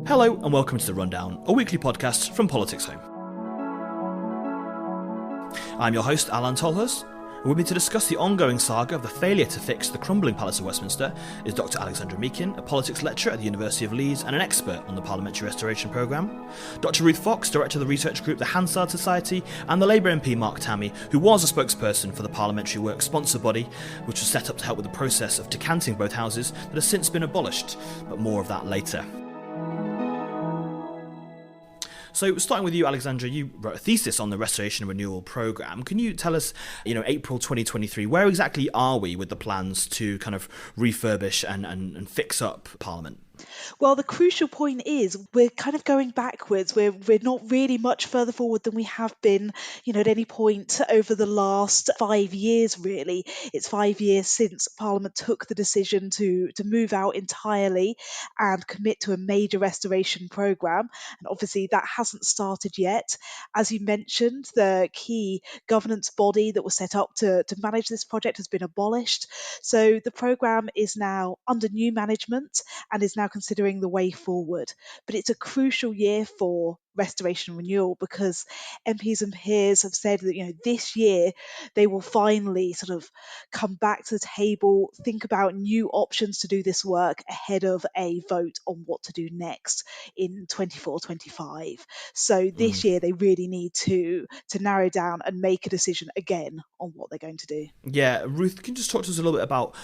Hello and welcome to The Rundown, a weekly podcast from PoliticsHome. I'm your host, Alain Tolhurst, and with me to discuss the ongoing saga of the failure to fix the crumbling Palace of Westminster is Dr. Alexandra Meakin, a politics lecturer at the University of Leeds and an expert on the Parliamentary Restoration Programme, Dr. Ruth Fox, director of the research group the Hansard Society, and the Labour MP Mark Tammy, who was a spokesperson for the Parliamentary Work Sponsor Body, which was set up to help with the process of decanting both houses that has since been abolished, but more of that later. So starting with you, Alexandra, you wrote a thesis on the Restoration and Renewal Programme. Can you tell us, April 2023, where exactly are we with the plans to kind of refurbish and fix up Parliament? Well, the crucial point is we're kind of going backwards. We're not really much further forward than we have been, at any point over the last 5 years, really. It's 5 years since Parliament took the decision to move out entirely and commit to a major restoration programme. And obviously that hasn't started yet. As you mentioned, the key governance body that was set up to manage this project has been abolished. So the programme is now under new management and is now considering the way forward. But it's a crucial year for restoration and renewal because MPs and peers have said that this year they will finally sort of come back to the table, think about new options to do this work ahead of a vote on what to do next in 24-25. So this year they really need to narrow down and make a decision again on what they're going to do. Yeah, Ruth, can you just talk to us a little bit about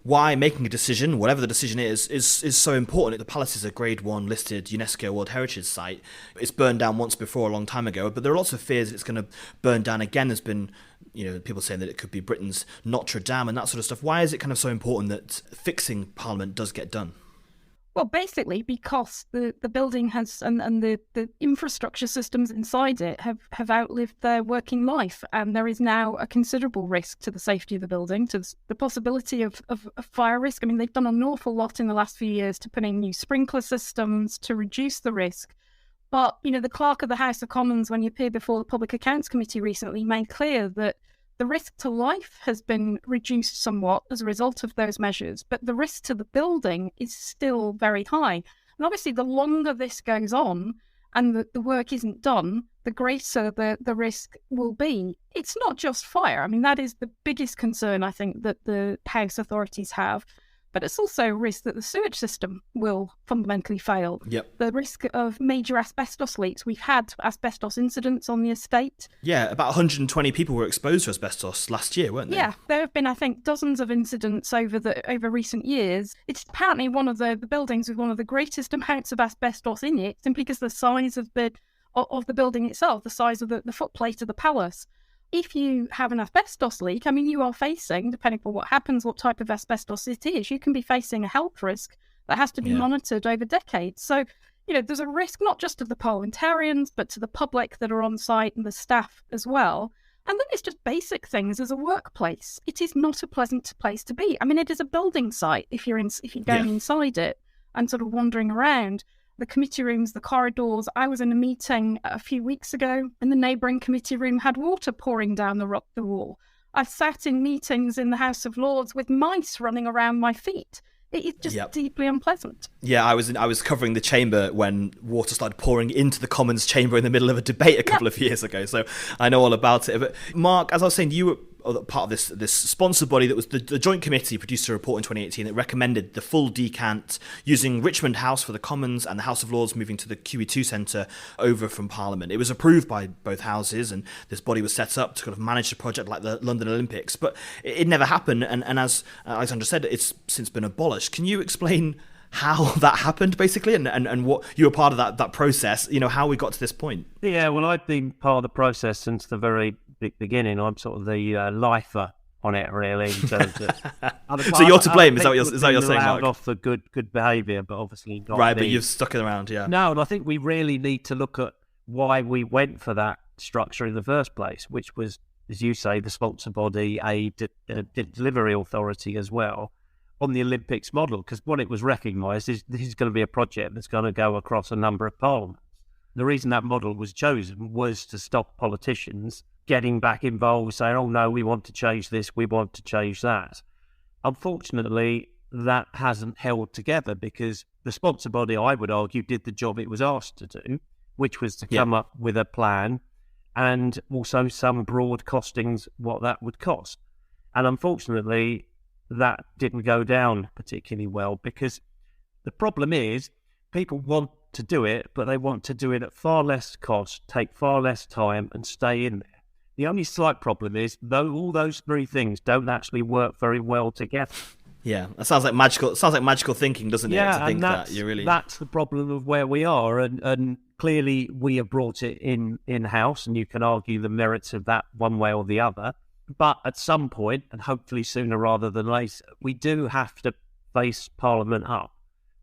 why making a decision, whatever the decision is so important? The palace is a Grade 1 listed UNESCO World Heritage Site. It's burned down once before a long time ago, but there are lots of fears it's going to burn down again. There's been people saying that it could be Britain's Notre Dame and that sort of stuff. Why is it kind of so important that fixing Parliament does get done? Well, basically because the building has and the infrastructure systems inside it have outlived their working life, and there is now a considerable risk to the safety of the building, to the possibility of fire risk. I mean, they've done an awful lot in the last few years to put in new sprinkler systems to reduce the risk. But, the clerk of the House of Commons, when he appeared before the Public Accounts Committee recently, made clear that the risk to life has been reduced somewhat as a result of those measures, but the risk to the building is still very high. And obviously, the longer this goes on and the work isn't done, the greater the risk will be. It's not just fire. I mean, that is the biggest concern, I think, that the House authorities have. But it's also a risk that the sewage system will fundamentally fail. Yep. The risk of major asbestos leaks. We've had asbestos incidents on the estate. Yeah, about 120 people were exposed to asbestos last year, weren't they? Yeah, there have been, I think, dozens of incidents over recent years. It's apparently one of the buildings with one of the greatest amounts of asbestos in it, simply because the size of the building itself, the size of the footplate of the palace. If you have an asbestos leak, I mean, you are facing, depending on what happens, what type of asbestos it is, you can be facing a health risk that has to be monitored over decades. So, there's a risk not just to the parliamentarians, but to the public that are on site and the staff as well. And then it's just basic things as a workplace. It is not a pleasant place to be. I mean, it is a building site if you're going inside it and sort of wandering around. The committee rooms, the corridors. I was in a meeting a few weeks ago and the neighbouring committee room had water pouring down the wall. I've sat in meetings in the House of Lords with mice running around my feet. It is just deeply unpleasant. Yeah, I was covering the chamber when water started pouring into the Commons chamber in the middle of a debate a couple of years ago, so I know all about it. But Mark, as I was saying, you were part of this sponsor body that was the Joint Committee produced a report in 2018 that recommended the full decant using Richmond House for the Commons and the House of Lords moving to the QE2 Centre over from Parliament. It was approved by both houses and this body was set up to kind of manage the project like the London Olympics, but it never happened, and as Alexandra said, it's since been abolished. Can you explain how that happened, basically, and what you were part of that process, how we got to this point? Yeah, well, I've been part of the process since the very beginning. I'm sort of the lifer on it, really. In terms of, so you're to blame, is that what you're saying, Mark? Off for good behaviour, but obviously not. Right, but you've stuck it around, yeah. No, and I think we really need to look at why we went for that structure in the first place, which was, as you say, the sponsor body, a delivery authority as well, on the Olympics model, because what it was recognised is this is going to be a project that's going to go across a number of parliaments. The reason that model was chosen was to stop politicians getting back involved, saying, oh no, we want to change this, we want to change that. Unfortunately, that hasn't held together, because the sponsor body, I would argue, did the job it was asked to do, which was to come up with a plan and also some broad costings what that would cost. And unfortunately, that didn't go down particularly well, because the problem is people want to do it, but they want to do it at far less cost, take far less time, and stay in there. The only slight problem is, though, all those three things don't actually work very well together. Yeah, that sounds like magical. It sounds like magical thinking, doesn't it? Yeah, To think and that's the problem of where we are, and clearly we have brought it in-house, and you can argue the merits of that one way or the other. But at some point, and hopefully sooner rather than later, we do have to face Parliament up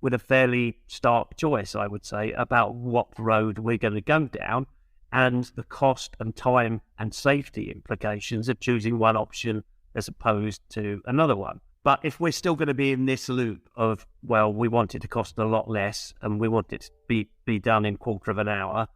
with a fairly stark choice, I would say, about what road we're going to go down, and the cost and time and safety implications of choosing one option as opposed to another one. But if we're still going to be in this loop of, well, we want it to cost a lot less and we want it to be done in a quarter of an hour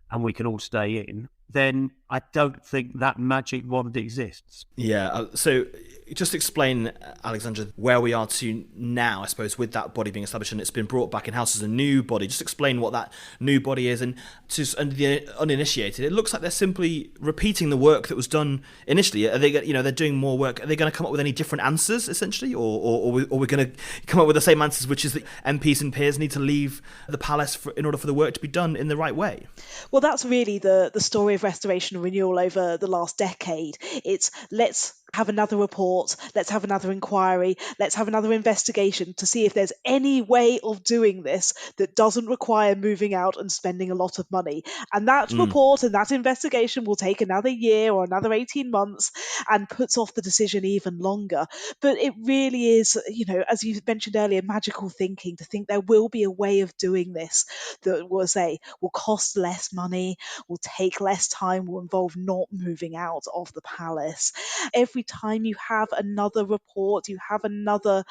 and we can all stay in, then I don't think that magic wand exists. Yeah, so just explain, Alexandra, where we are to now, I suppose, with that body being established and it's been brought back in-house as a new body. Just explain what that new body is, and to the uninitiated, it looks like they're simply repeating the work that was done initially. Are they, they're doing more work? Are they going to come up with any different answers, essentially, or we're going to come up with the same answers, which is that MPs and peers need to leave the palace in order for the work to be done in the right way? Well, that's really the story of restoration and renewal over the last decade. It's let's have another report, let's have another inquiry, let's have another investigation to see if there's any way of doing this that doesn't require moving out and spending a lot of money. And that report and that investigation will take another year or another 18 months and puts off the decision even longer. But it really is, as you mentioned earlier, magical thinking to think there will be a way of doing this that will cost less money, will take less time, will involve not moving out of the palace. Every time you have another report, you have another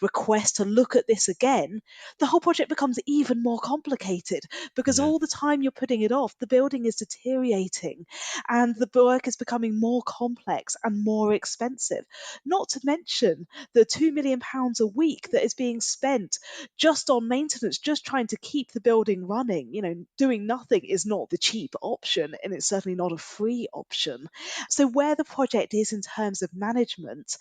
request to look at this again, the whole project becomes even more complicated, because all the time you're putting it off, the building is deteriorating and the work is becoming more complex and more expensive. Not to mention the £2 million a week that is being spent just on maintenance, just trying to keep the building running. Doing nothing is not the cheap option, and it's certainly not a free option. So where the project is in terms of management,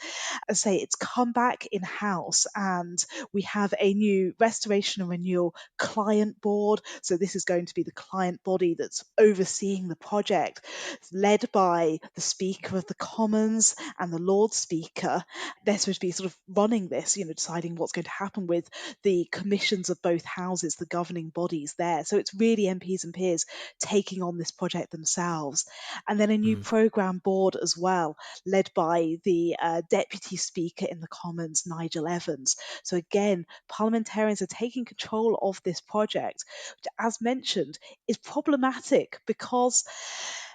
as I say, it's come back in-house, and we have a new restoration and renewal client board. So this is going to be the client body that's overseeing the project. It's led by the Speaker of the Commons and the Lord Speaker. They're supposed to be sort of running this, deciding what's going to happen with the commissions of both houses, the governing bodies there. So it's really MPs and peers taking on this project themselves. And then a new programme board as well, led by the Deputy Speaker in the Commons, Nigel Evans. So again, parliamentarians are taking control of this project, which, as mentioned, is problematic because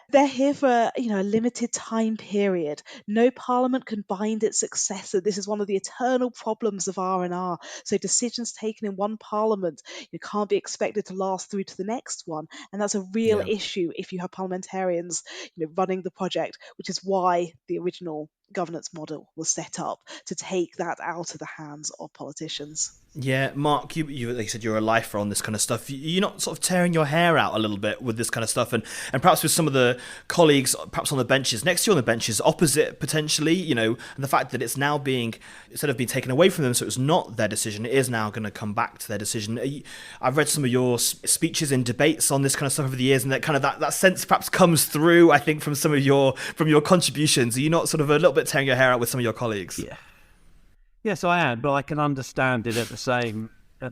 they're here for a limited time period. No parliament can bind its successor. This is one of the eternal problems of R&R. So decisions taken in one parliament can't be expected to last through to the next one, and that's a real issue if you have parliamentarians running the project, which is why the original governance model was set up, to take that out of the hands of politicians. Yeah, Mark, you like you said, you're a lifer on this kind of stuff. You're not sort of tearing your hair out a little bit with this kind of stuff, and perhaps with some of the colleagues, perhaps on the benches next to you, on the benches opposite, potentially, and the fact that it's now being, instead of being taken away from them, so it's not their decision, it is now going to come back to their decision. I've read some of your speeches in debates on this kind of stuff over the years, and that kind of that sense perhaps comes through, I think, from some of your contributions. Are you not sort of a little bit tearing your hair out with some of your colleagues? Yeah. Yes, I am, but I can understand it at the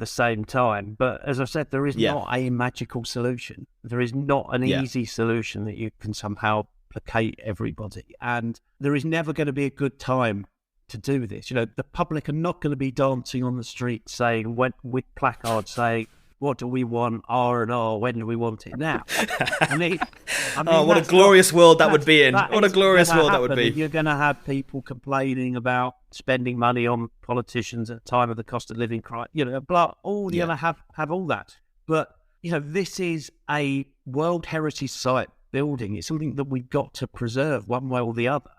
same time. But as I said, there is not a magical solution. There is not an easy solution that you can somehow placate everybody. And there is never going to be a good time to do this. The public are not going to be dancing on the street saying, with placards saying, what do we want? R&R, when do we want it now? What a glorious world that would be in. What a glorious world that would be. You're going to have people complaining about spending money on politicians at a time of the cost of living crisis, you're going to have all that. But, this is a World Heritage Site building. It's something that we've got to preserve one way or the other.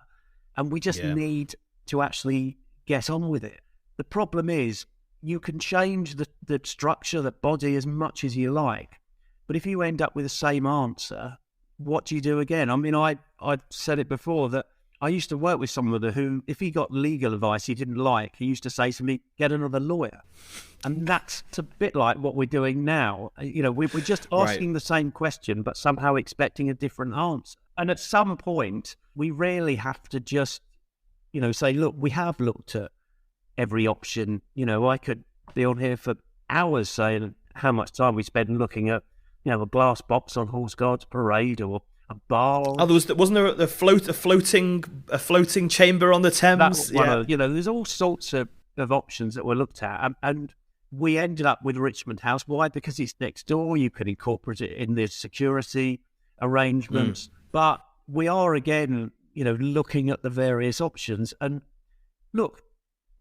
And we just need to actually get on with it. the problem is you can change the structure, the body as much as you like. But if you end up with the same answer, what do you do again? I mean, I've said it before that I used to work with someone who, if he got legal advice he didn't like, he used to say to me, get another lawyer. And that's a bit like what we're doing now. You know, we're just asking the same question, but somehow expecting a different answer. And at some point, we really have to just, you know, say, look, we have looked at every option. You know, I could be on here for hours saying how much time we spend looking at, you know, a glass box on Horse Guards Parade or a bar. Oh, wasn't there a floating chamber on the Thames? You know, there's all sorts of options that were looked at, and we ended up with Richmond House. Why? Because it's next door. You can incorporate it in the security arrangements, but we are again, you know, looking at the various options. And look,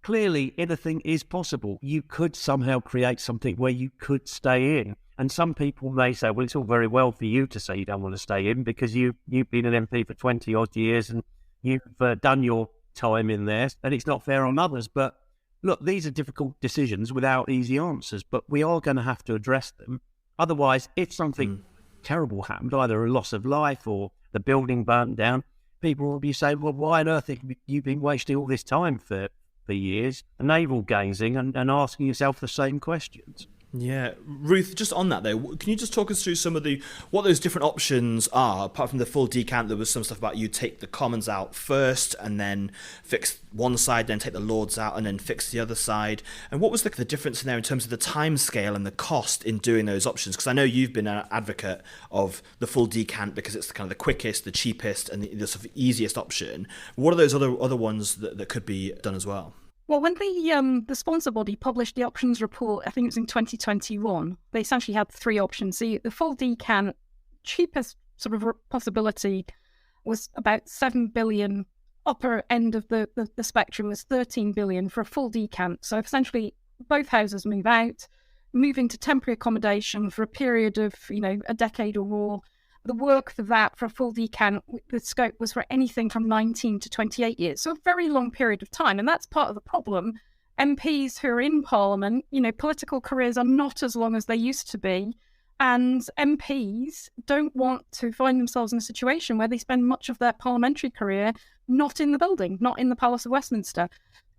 clearly anything is possible. You could somehow create something where you could stay in. And some people may say, well, it's all very well for you to say you don't want to stay in because you've been an MP for 20 odd years and you've done your time in there, and it's not fair on others. But look, these are difficult decisions without easy answers, but we are going to have to address them. Otherwise, if something terrible happened, either a loss of life or the building burnt down, people will be saying, well, why on earth have you been wasting all this time for years, navel-gazing and asking yourself the same questions? Yeah, Ruth, just on that though, can you just talk us through some of what those different options are? Apart from the full decant, there was some stuff about you take the Commons out first and then fix one side, then take the Lords out and then fix the other side. And what was the difference in there in terms of the time scale and the cost in doing those options? Because I know you've been an advocate of the full decant because it's kind of the quickest, the cheapest, and the sort of easiest option. What are those other ones that could be done as well? Well, when the sponsor body published the options report, I think it was in 2021, they essentially had three options. The full decant, cheapest sort of possibility was about 7 billion. Upper end of the spectrum was 13 billion for a full decant. So essentially, both houses move out, move into temporary accommodation for a period of, you know, a decade or more. The work for that, for a full decant, the scope was for anything from 19 to 28 years. So a very long period of time. And that's part of the problem. MPs who are in Parliament, you know, political careers are not as long as they used to be. And MPs don't want to find themselves in a situation where they spend much of their parliamentary career not in the building, not in the Palace of Westminster.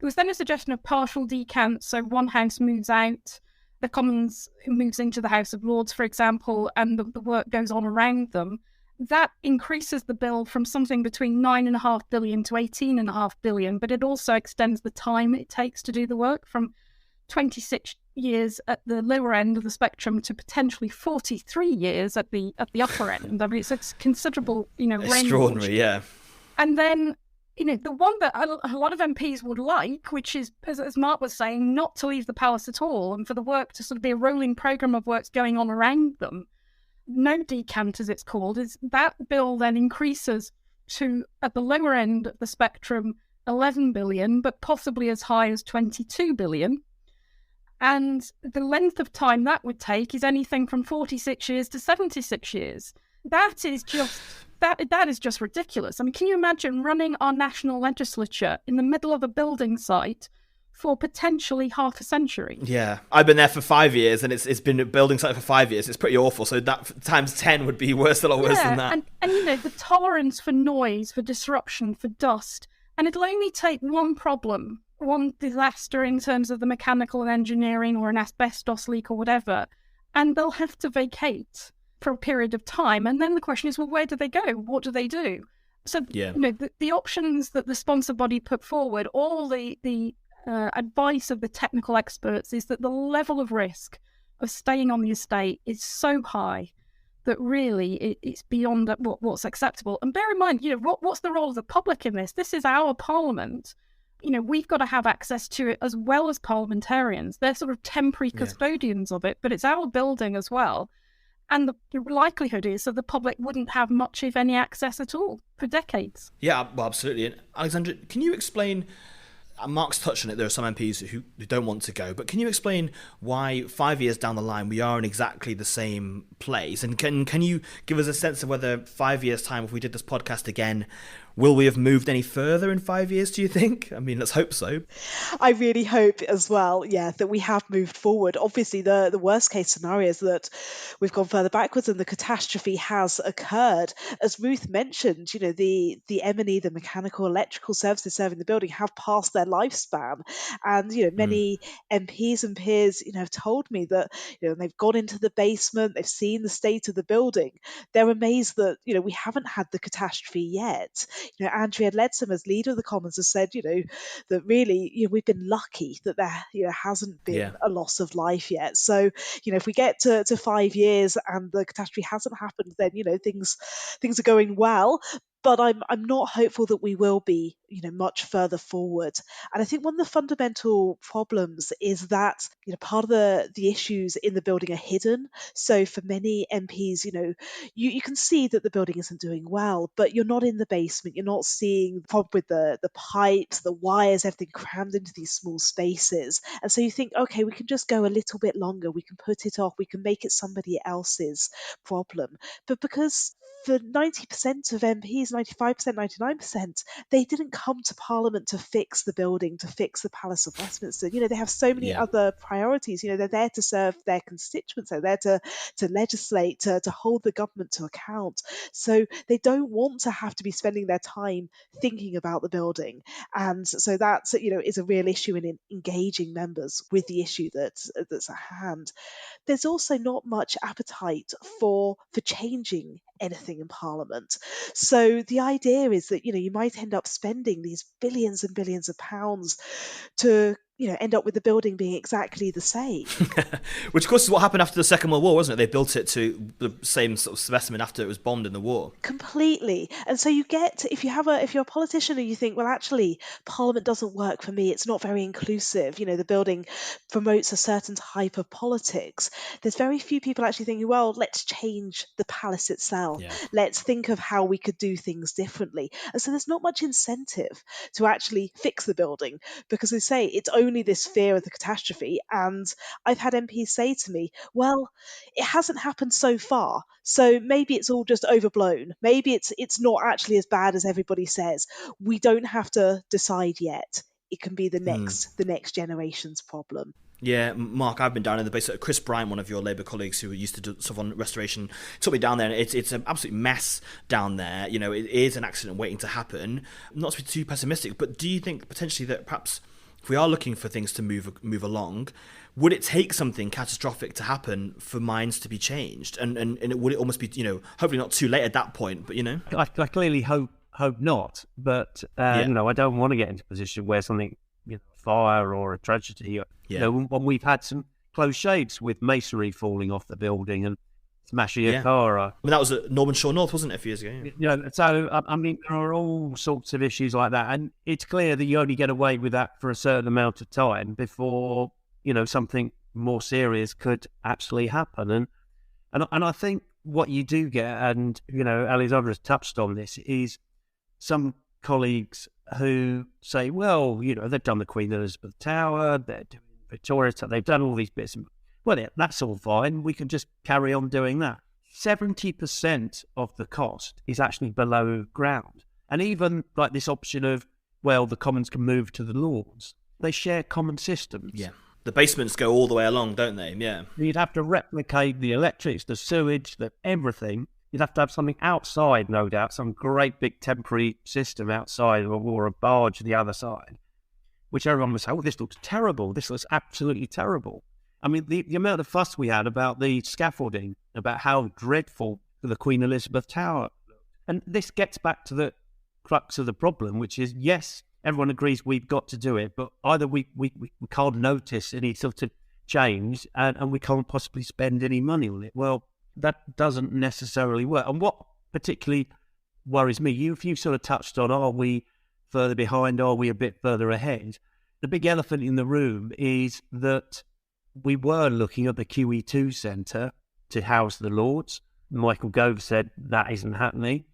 There was then a suggestion of partial decant. So one house moves out, the Commons moves into the House of Lords, for example, and the work goes on around them. That increases the bill from something between 9.5 billion to 18.5 billion, but it also extends the time it takes to do the work from 26 years at the lower end of the spectrum to potentially 43 years at the upper end. I mean, it's a considerable, you know, range. Extraordinary, yeah. And then, you know, the one that a lot of MPs would like, which is, as Mark was saying, not to leave the palace at all, and for the work to sort of be a rolling programme of works going on around them, no decant, as it's called, is that bill then increases to, at the lower end of the spectrum, 11 billion, but possibly as high as 22 billion. And the length of time that would take is anything from 46 years to 76 years. That is just ridiculous. I mean, can you imagine running our national legislature in the middle of a building site for potentially half a century? Yeah, I've been there for 5 years, and it's been a building site for 5 years. It's pretty awful. So that times 10 would be worse, a lot worse than that. And you know, the tolerance for noise, for disruption, for dust, and it'll only take one problem, one disaster in terms of the mechanical and engineering or an asbestos leak or whatever, and they'll have to vacate for a period of time. And then the question is, well, where do they go? What do they do? So, you know, the options that the sponsor body put forward, all the advice of the technical experts is that the level of risk of staying on the estate is so high that really it's beyond what's acceptable. And bear in mind, you know, what's the role of the public in this? This is our parliament. You know, we've got to have access to it as well as parliamentarians. They're sort of temporary custodians of it, but it's our building as well. And the likelihood is that the public wouldn't have much, if any, access at all for decades. Yeah, well, absolutely. And Alexandra, can you explain, Mark's touched on it, there are some MPs who don't want to go, but can you explain why 5 years down the line we are in exactly the same place? And can you give us a sense of whether 5 years' time, if we did this podcast again, Will we have moved any further in 5 years, do you think? I mean, let's hope so. I really hope as well, yeah, that we have moved forward. Obviously, the worst case scenario is that we've gone further backwards and the catastrophe has occurred. As Ruth mentioned, the M&E, the mechanical, electrical services serving the building have passed their lifespan. And, many MPs and peers, have told me that, they've gone into the basement, they've seen the state of the building. They're amazed that, we haven't had the catastrophe yet. Andrea Leadsom, as leader of the Commons, has said, that really, we've been lucky that there, hasn't been a loss of life yet. So, if we get to 5 years and the catastrophe hasn't happened, then, things are going well. But I'm not hopeful that we will be, much further forward. And I think one of the fundamental problems is that, part of the issues in the building are hidden. So for many MPs, you can see that the building isn't doing well, but you're not in the basement. You're not seeing the problem with the pipes, the wires, everything crammed into these small spaces. And so you think, okay, we can just go a little bit longer. We can put it off. We can make it somebody else's problem. But because for 90% of MPs, 95%, 99%, they didn't come to Parliament to fix the building, to fix the Palace of Westminster. They have so many other priorities. They're there to serve their constituents. They're there to legislate, to hold the government to account. So they don't want to have to be spending their time thinking about the building. And so that's, is a real issue in engaging members with the issue that's at hand. There's also not much appetite for changing anything in Parliament. So the idea is that, you might end up spending these billions and billions of pounds to, end up with the building being exactly the same. Which, of course, is what happened after the Second World War, wasn't it? They built it to the same sort of specimen after it was bombed in the war. Completely. And so you get, if you're a politician and you think, well, actually, Parliament doesn't work for me, it's not very inclusive, the building promotes a certain type of politics, there's very few people actually thinking, well, let's change the palace itself. Let's think of how we could do things differently. And so there's not much incentive to actually fix the building, because they say it's only this fear of the catastrophe. And I've had MPs say to me, well, it hasn't happened so far, so maybe it's all just overblown. Maybe it's not actually as bad as everybody says. We don't have to decide yet. It can be the next generation's problem. Yeah, Mark, I've been down in the base. Chris Bryant, one of your Labour colleagues who used to do stuff on restoration, took me down there, and it's an absolute mess down there. It is an accident waiting to happen. Not to be too pessimistic, but do you think potentially that perhaps if we are looking for things to move along, would it take something catastrophic to happen for minds to be changed? And would it almost be, hopefully not too late at that point, but, I clearly hope not, but, I don't want to get into a position where something, fire or a tragedy. When we've had some close shaves with masonry falling off the building and smashing a car. I mean, that was at Norman Shore North, wasn't it, a few years ago? So, I mean, there are all sorts of issues like that. And it's clear that you only get away with that for a certain amount of time before, something more serious could actually happen. And I think what you do get, and, Alexandra's touched on this, is some colleagues who say, well, they've done the Queen Elizabeth Tower, they're doing Victoria, they've done all these bits. Well, that's all fine. We can just carry on doing that. 70% of the cost is actually below ground. And even like this option of, well, the Commons can move to the Lords, they share common systems. Yeah. The basements go all the way along, don't they? Yeah. You'd have to replicate the electrics, the sewage, everything. You'd have to have something outside, no doubt, some great big temporary system outside or a barge the other side, which everyone would say, oh, this looks terrible. This looks absolutely terrible. I mean, the amount of fuss we had about the scaffolding, about how dreadful the Queen Elizabeth Tower. And this gets back to the crux of the problem, which is, yes, everyone agrees we've got to do it, but either we can't notice any sort of change and we can't possibly spend any money on it. Well, that doesn't necessarily work. And what particularly worries me, you sort of touched on, are we further behind? Are we a bit further ahead? The big elephant in the room is that we were looking at the QE2 centre to house the Lords. Michael Gove said that isn't happening.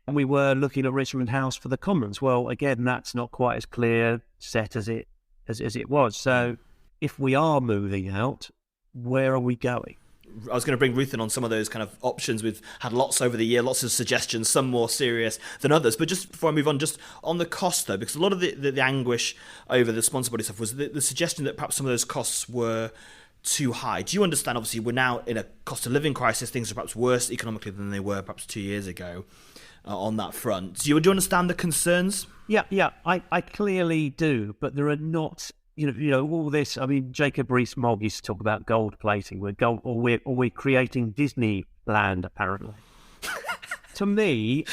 And we were looking at Richmond House for the Commons. Well, again, that's not quite as clear set as it was. So if we are moving out, where are we going? I was going to bring Ruth in on some of those kind of options. We've had lots over the year, lots of suggestions, some more serious than others. But just before I move on, just on the cost though, because a lot of the anguish over the sponsor body stuff was the suggestion that perhaps some of those costs were too high. Do you understand, obviously, we're now in a cost of living crisis, things are perhaps worse economically than they were perhaps 2 years ago on that front. Do you understand the concerns? Yeah, I clearly do, but there are not, you know, all this. I mean, Jacob Rees-Mogg used to talk about gold plating. We're creating Disneyland, apparently. To me,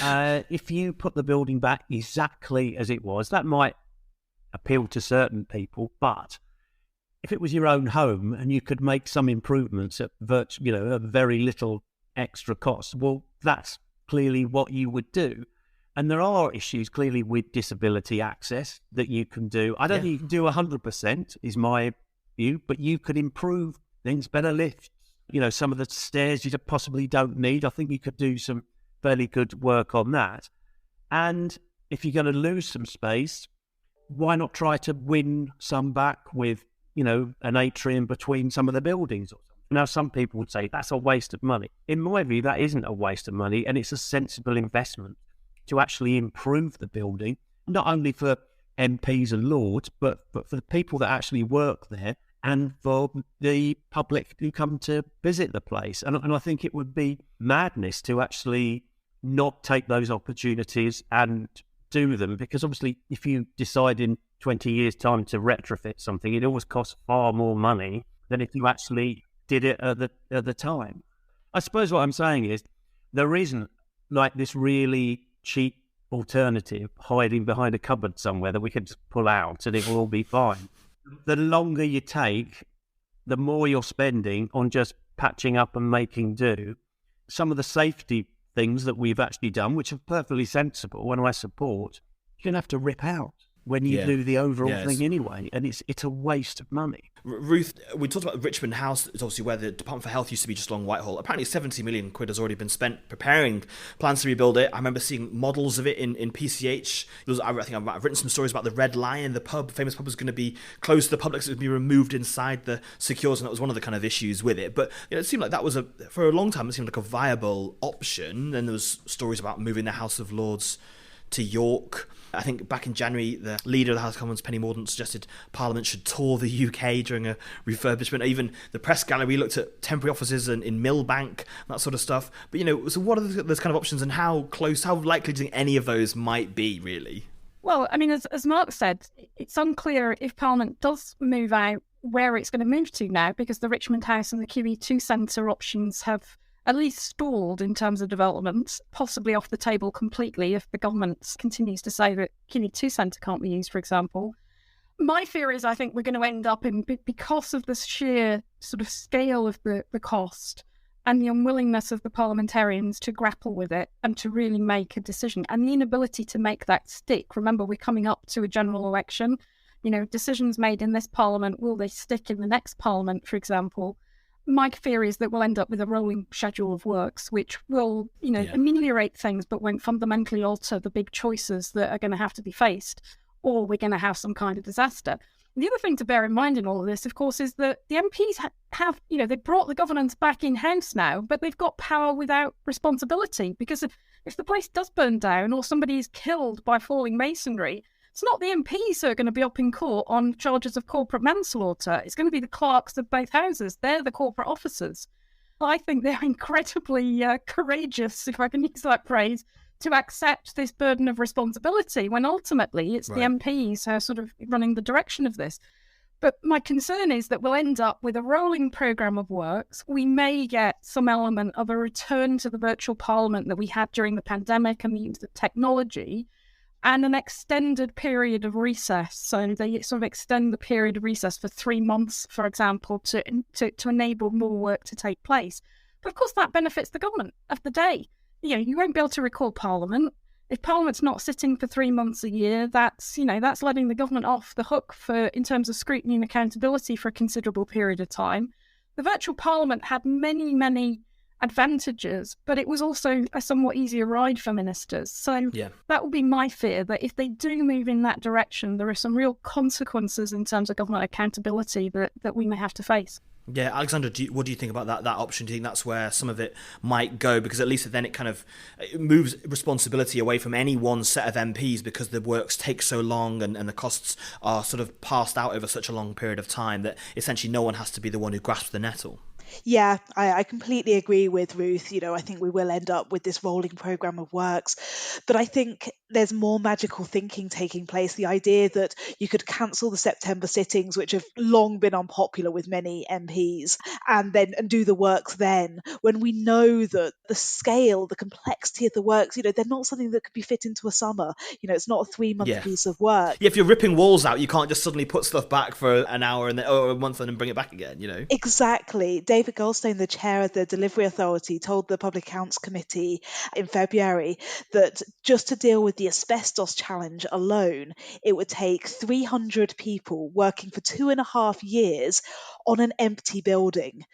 if you put the building back exactly as it was, that might appeal to certain people, but if it was your own home and you could make some improvements at very little extra cost, well, that's clearly what you would do. And there are issues clearly with disability access that you can do. I don't think you can do 100%, is my view, but you could improve things, better lifts, some of the stairs you possibly don't need. I think you could do some fairly good work on that. And if you're going to lose some space, why not try to win some back with an atrium between some of the buildings or something. Now, some people would say that's a waste of money. In my view, that isn't a waste of money, and it's a sensible investment to actually improve the building, not only for MPs and lords, but for the people that actually work there and for the public who come to visit the place. And I think it would be madness to actually not take those opportunities and do them, because obviously if you decide in 20 years' time to retrofit something, it always costs far more money than if you actually did it at the time. I suppose what I'm saying is there isn't like this really cheap alternative hiding behind a cupboard somewhere that we can just pull out and it will all be fine. The longer you take, the more you're spending on just patching up and making do. Some of the safety things that we've actually done, which are perfectly sensible and I support, you're going to have to rip out when you do the overall thing anyway, and it's a waste of money. Ruth, we talked about Richmond House. It's obviously where the Department for Health used to be just along Whitehall. Apparently 70 million quid has already been spent preparing plans to rebuild it. I remember seeing models of it in PCH. I think I've written some stories about the Red Lion, the famous pub was going to be closed to the public, so it would be removed inside the secures, and that was one of the kind of issues with it. But it seemed like that was for a long time, it seemed like a viable option. Then there was stories about moving the House of Lords to York. I think back in January, the leader of the House of Commons, Penny Mordaunt, suggested Parliament should tour the UK during a refurbishment. Even the press gallery looked at temporary offices in Millbank, that sort of stuff. But, so what are those kind of options, and how likely do you think any of those might be, really? Well, I mean, as Mark said, it's unclear if Parliament does move out where it's going to move to now, because the Richmond House and the QE2 Centre options have at least stalled in terms of development, possibly off the table completely if the government continues to say that QE2 Centre can't be used, for example. My fear is I think we're going to end up in, because of the sheer sort of scale of the cost and the unwillingness of the parliamentarians to grapple with it and to really make a decision, and the inability to make that stick. Remember, we're coming up to a general election. Decisions made in this parliament, will they stick in the next parliament, for example? My fear is that we'll end up with a rolling schedule of works, which will, ameliorate things, but won't fundamentally alter the big choices that are going to have to be faced, or we're going to have some kind of disaster. The other thing to bear in mind in all of this, of course, is that the MPs have, they brought the governance back in-house now, but they've got power without responsibility, because if the place does burn down or somebody is killed by falling masonry, it's not the MPs who are going to be up in court on charges of corporate manslaughter. It's going to be the clerks of both houses. They're the corporate officers. I think they're incredibly courageous, if I can use that phrase, to accept this burden of responsibility when ultimately it's the MPs who are sort of running the direction of this. But my concern is that we'll end up with a rolling programme of works. We may get some element of a return to the virtual parliament that we had during the pandemic and the use of technology, and an extended period of recess. So they sort of extend the period of recess for 3 months, for example, to enable more work to take place. But of course, that benefits the government of the day. You won't be able to recall Parliament. If Parliament's not sitting for 3 months a year, that's letting the government off the hook in terms of scrutiny and accountability for a considerable period of time. The virtual Parliament had many, many advantages, but it was also a somewhat easier ride for ministers. So that would be my fear, that if they do move in that direction, there are some real consequences in terms of government accountability that we may have to face. Yeah, Alexandra, what do you think about that option? Do you think that's where some of it might go? Because at least then it moves responsibility away from any one set of MPs, because the works take so long and the costs are sort of passed out over such a long period of time that essentially no one has to be the one who grasps the nettle. Yeah, I completely agree with Ruth. I think we will end up with this rolling program of works. But I think there's more magical thinking taking place. The idea that you could cancel the September sittings, which have long been unpopular with many MPs, and do the works then, when we know that the scale, the complexity of the works, they're not something that could be fit into a summer. It's not a 3-month Yeah. piece of work. Yeah, if you're ripping walls out, you can't just suddenly put stuff back for an hour or a month and then bring it back again, Exactly. David Goldstein, the chair of the Delivery Authority, told the Public Accounts Committee in February that just to deal with the asbestos challenge alone, it would take 300 people working for 2.5 years on an empty building.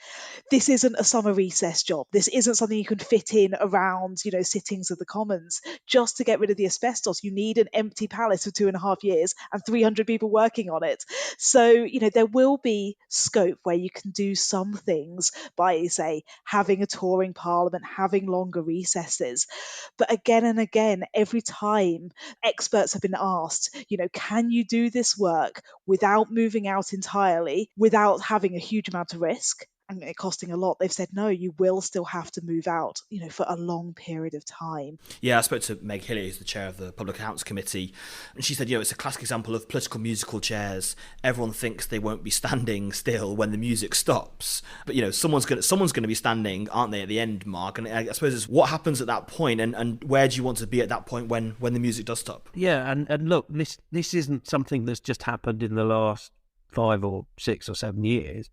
This isn't a summer recess job. This isn't something you can fit in around, sittings of the Commons. Just to get rid of the asbestos, you need an empty palace for 2.5 years and 300 people working on it. So, there will be scope where you can do some things by, say, having a touring parliament, having longer recesses. But again and again, every time experts have been asked, can you do this work without moving out entirely, without having a huge amount of risk and it costing a lot? They've said, no, you will still have to move out, for a long period of time. Yeah, I spoke to Meg Hillier, who's the chair of the Public Accounts Committee, and she said, it's a classic example of political musical chairs. Everyone thinks they won't be standing still when the music stops, but someone's going to be standing, aren't they, at the end, Mark? And I suppose it's what happens at that point, and where do you want to be at that point when the music does stop? Yeah, and look, this isn't something that's just happened in the last 5 or 6 or 7 years.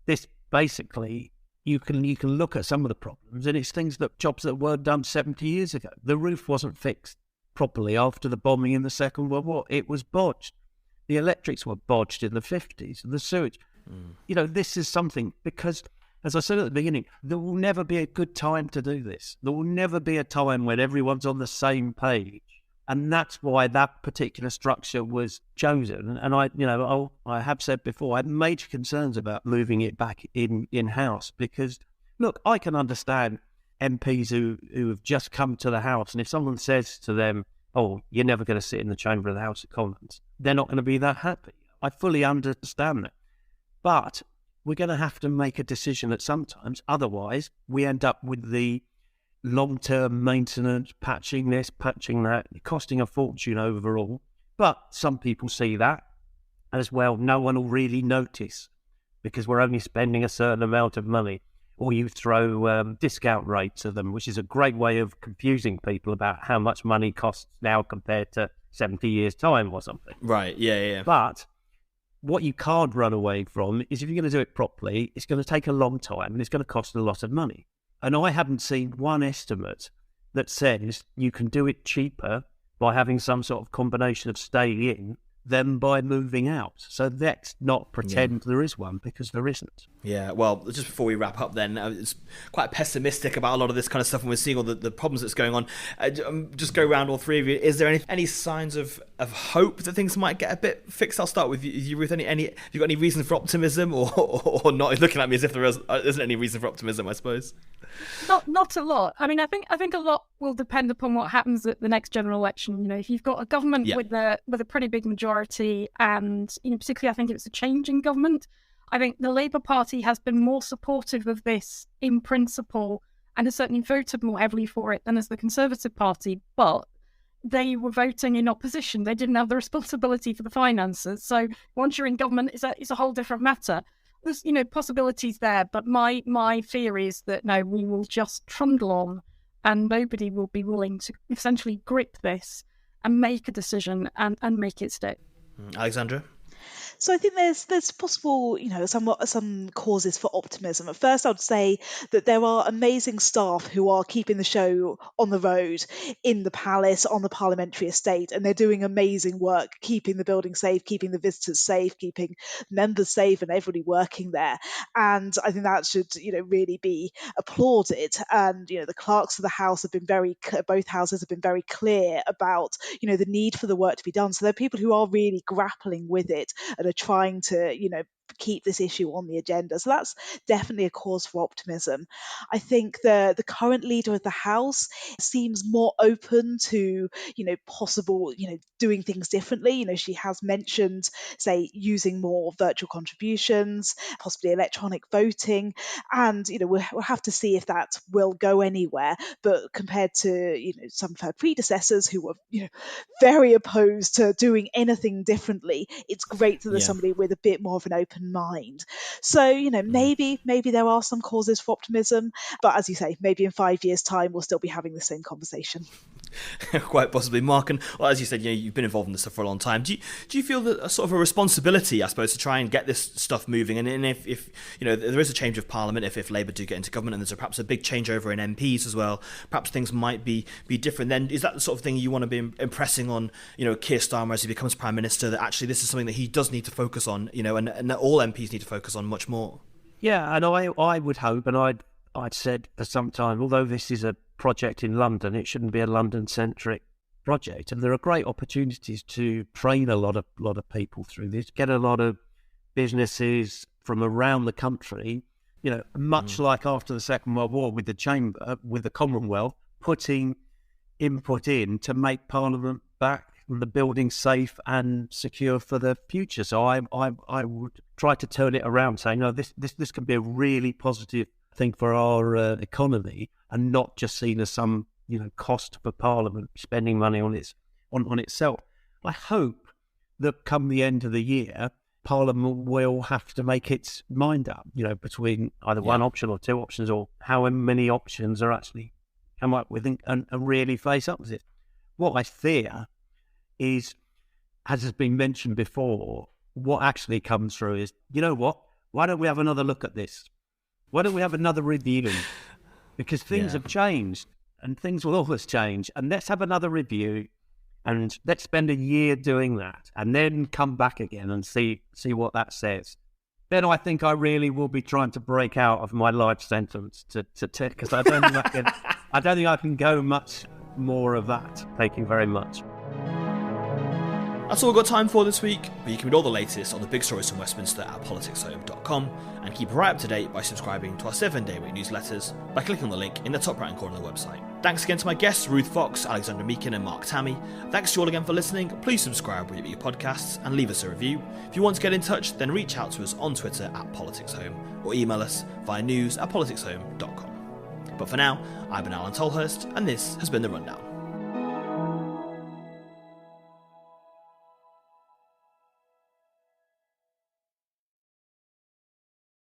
This basically, you can look at some of the problems, and it's jobs that were done 70 years ago. The roof wasn't fixed properly after the bombing in the Second World War. It was bodged. The electrics were bodged in the 50s, and the sewage. This is something, because, as I said at the beginning, there will never be a good time to do this. There will never be a time when everyone's on the same page. And that's why that particular structure was chosen. And I have said before, I had major concerns about moving it back in-house because, look, I can understand MPs who have just come to the House, and if someone says to them, oh, you're never going to sit in the chamber of the House of Commons, they're not going to be that happy. I fully understand that. But we're going to have to make a decision at some times. Otherwise, we end up with the long-term maintenance, patching this, patching that, costing a fortune overall. But some people see that as well. No one will really notice because we're only spending a certain amount of money. Or you throw discount rates at them, which is a great way of confusing people about how much money costs now compared to 70 years' time or something. Right, yeah. But what you can't run away from is if you're going to do it properly, it's going to take a long time and it's going to cost a lot of money. And I haven't seen one estimate that says you can do it cheaper by having some sort of combination of staying in than by moving out. So let's not pretend there is one, because there isn't. Yeah, well, just before we wrap up then, it's quite pessimistic about a lot of this kind of stuff when we're seeing all the problems that's going on. Just go around all three of you. Is there any signs of hope that things might get a bit fixed? I'll start with you, Ruth. Have you got any reason for optimism or not? You're looking at me as if there isn't any reason for optimism, I suppose. Not a lot. I mean, I think a lot will depend upon what happens at the next general election. If you've got a government with a pretty big majority, and particularly I think it's a change in government, I think the Labour Party has been more supportive of this in principle and has certainly voted more heavily for it than as the Conservative Party. But they were voting in opposition. They didn't have the responsibility for the finances. So once you're in government, it's a whole different matter. There's possibilities there, but my fear is that no, we will just trundle on, and nobody will be willing to essentially grip this and make a decision and make it stick. Alexandra? So I think there's possible, some causes for optimism. At first, I would say that there are amazing staff who are keeping the show on the road, in the palace, on the parliamentary estate, and they're doing amazing work, keeping the building safe, keeping the visitors safe, keeping members safe, and everybody working there. And I think that should, really be applauded. And the clerks of the House have been both houses have been very clear about, the need for the work to be done. So there are people who are really grappling with it and are trying to, keep this issue on the agenda. So that's definitely a cause for optimism. I think the current leader of the House seems more open to, possible, doing things differently. She has mentioned, say, using more virtual contributions, possibly electronic voting, and we'll have to see if that will go anywhere. But compared to some of her predecessors who were very opposed to doing anything differently, it's great that there's Yeah. somebody with a bit more of an open mind. So maybe there are some causes for optimism, but as you say, maybe in 5 years' time we'll still be having the same conversation. Quite possibly, Mark. And well, as you said, you've been involved in this stuff for a long time. Do you feel that a sort of a responsibility, I suppose, to try and get this stuff moving? And if there is a change of Parliament, if Labour do get into government, and there's perhaps a big changeover in MPs as well, perhaps things might be different. Then is that the sort of thing you want to be impressing on, Keir Starmer as he becomes Prime Minister, that actually this is something that he does need to focus on, and that all MPs need to focus on much more? Yeah, and I would hope, and I'd said for some time, although this is a project in London, it shouldn't be a London-centric project, and there are great opportunities to train a lot of people through this, get a lot of businesses from around the country, much like after the Second World War with the Chamber, with the Commonwealth, putting input in to make Parliament back and the building safe and secure for the future. So I would try to turn it around, saying, no, this can be a really positive thing for our economy, and not just seen as some cost for Parliament spending money on itself. I hope that come the end of the year, Parliament will have to make its mind up, between either one option or two options, or however many options are actually come up with, and really face up with it. What I fear is, as has been mentioned before, what actually comes through is, what? Why don't we have another look at this? Why don't we have another review? Because things have changed, and things will always change. And let's have another review, and let's spend a year doing that, and then come back again and see what that says. Then I think I really will be trying to break out of my life sentence to because I don't think I can go much more of that. Thank you very much. That's all we've got time for this week, but you can read all the latest on the big stories from Westminster at PoliticsHome.com, and keep right up to date by subscribing to our 7-day week newsletters by clicking on the link in the top right hand corner of the website. Thanks again to my guests Ruth Fox, Alexander Meakin and Mark Tammy. Thanks to you all again for listening. Please subscribe wherever you get your podcasts and leave us a review. If you want to get in touch, then reach out to us on Twitter at PoliticsHome or email us via news@PoliticsHome.com. But for now, I've been Alain Tolhurst, and this has been The Rundown.